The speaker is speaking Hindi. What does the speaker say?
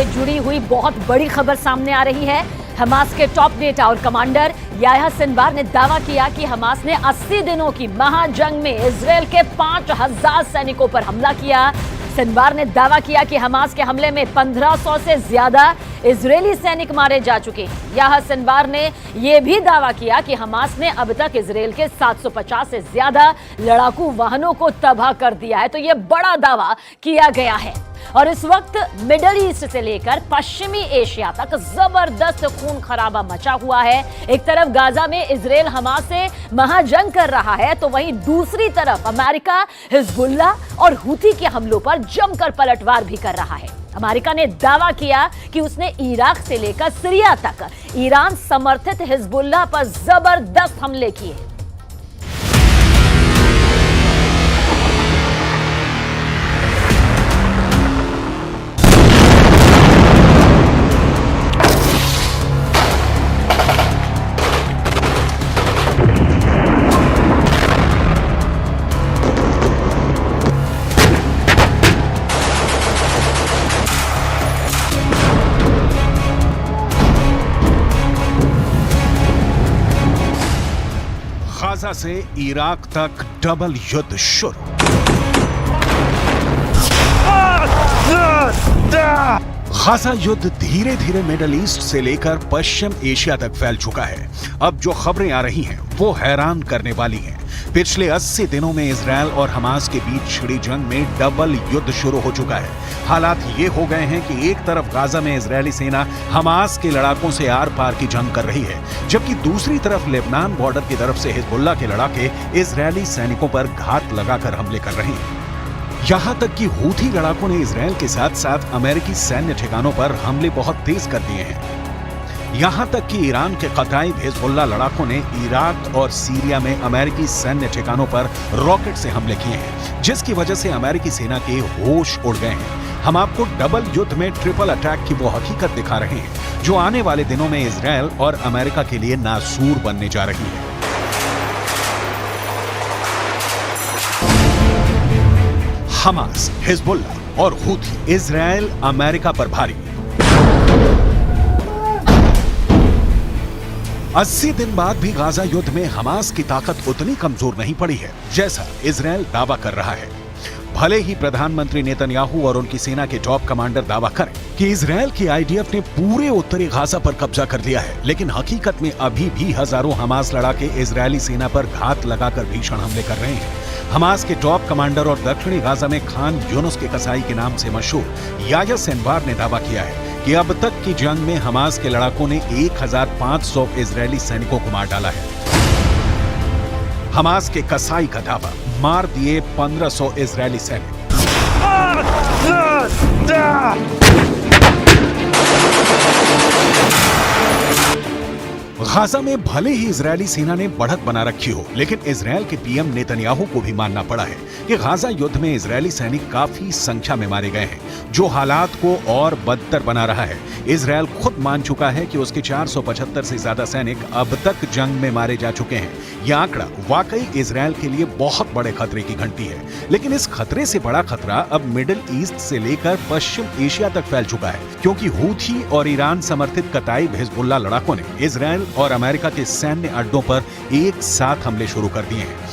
से जुड़ी हुई बहुत बड़ी खबर सामने आ रही है। हमास के टॉप नेता और कमांडर याह्या सिनवार ने दावा किया कि हमास ने 80 दिनों की महाजंग में इजरायल के 5000 सैनिकों पर हमला किया। सिनवार ने दावा किया कि हमास के हमले में 1500 से ज्यादा इजरायली सैनिक मारे जा चुके हैं। याह्या सिनवार ने यह भी दावा किया कि हमास ने अब तक इजरायल के 750 से ज्यादा लड़ाकू वाहनों को तबाह कर दिया है। तो यह बड़ा दावा किया गया है और इस वक्त मिडल ईस्ट से लेकर पश्चिमी एशिया तक जबरदस्त खून खराबा मचा हुआ है। एक तरफ गाजा में इजरायल हमास से महाजंग कर रहा है, तो वहीं दूसरी तरफ अमेरिका हिजबुल्ला और हूथी के हमलों पर जमकर पलटवार भी कर रहा है। अमेरिका ने दावा किया कि उसने इराक से लेकर सीरिया तक ईरान समर्थित हिजबुल्ला पर जबरदस्त हमले किए। गाजा से इराक तक डबल युद्ध शुरू। गाजा युद्ध धीरे धीरे मिडल ईस्ट से लेकर पश्चिम एशिया तक फैल चुका है। अब जो खबरें आ रही हैं वो हैरान करने वाली हैं। पिछले 80 दिनों में इजरायल और हमास के बीच छिड़ी जंग में डबल युद्ध शुरू हो चुका है। हालात ये हो गए हैं कि एक तरफ गाजा में इजरायली सेना हमास के लड़ाकों से आर पार की जंग कर रही है, जबकि दूसरी तरफ लेबनान बॉर्डर की तरफ से हिजबुल्ला के लड़ाके इजरायली सैनिकों पर घात लगाकर हमले कर रहे हैं। यहां तक कि हूथी लड़ाकों ने इजरायल के साथ साथ अमेरिकी सैन्य ठिकानों पर हमले बहुत तेज कर दिए हैं। यहां तक कि ईरान के कताइब हिजबुल्ला लड़ाकों ने इराक और सीरिया में अमेरिकी सैन्य ठिकानों पर रॉकेट से हमले किए हैं, जिसकी वजह से अमेरिकी सेना के होश उड़ गए हैं। हम आपको डबल युद्ध में ट्रिपल अटैक की वो हकीकत दिखा रहे हैं जो आने वाले दिनों में इजरायल और अमेरिका के लिए नासूर बनने जा रही है। हमास, हिजबुल्ला और हूथी इजरायल अमेरिका पर भारी। 80 दिन बाद भी गाजा युद्ध में हमास की ताकत उतनी कमजोर नहीं पड़ी है जैसा इजरायल दावा कर रहा है। भले ही प्रधानमंत्री नेतन्याहू और उनकी सेना के टॉप कमांडर दावा करें कि इजरायल की आईडीएफ ने पूरे उत्तरी गाजा पर कब्जा कर लिया है, लेकिन हकीकत में अभी भी हजारों हमास लड़ाके इजरायली सेना पर घात लगाकर भीषण हमले कर रहे हैं। हमास के टॉप कमांडर और दक्षिणी गाजा में खान यूनुस के कसाई के नाम से मशहूर याह्या सिनवार ने दावा किया है कि अब तक की जंग में हमास के लड़ाकों ने 1500 इजरायली सैनिकों को मार डाला है। हमास के कसाई का दावा, मार दिए 1500 इजरायली सैनिक। गाजा में भले ही इजरायली सेना ने बढ़त बना रखी हो, लेकिन इजरायल के पीएम नेतन्याहू को भी मानना पड़ा है कि गाजा युद्ध में इजरायली सैनिक काफी संख्या में मारे गए हैं, जो हालात को और बदतर बना रहा है। इजरायल खुद मान चुका है कि उसके 475 से ज्यादा सैनिक अब तक जंग में मारे जा चुके हैं। यह आंकड़ा वाकई इजरायल के लिए बहुत बड़े खतरे की घंटी है, लेकिन इस खतरे से बड़ा खतरा अब मिडिल ईस्ट से लेकर पश्चिम एशिया तक फैल चुका है, क्योंकि हूथी और ईरान समर्थित कताइब हिजबुल्ला लड़ाकों ने इजरायल और अमेरिका के सैन्य अड्डों पर एक साथ हमले शुरू कर दिए हैं।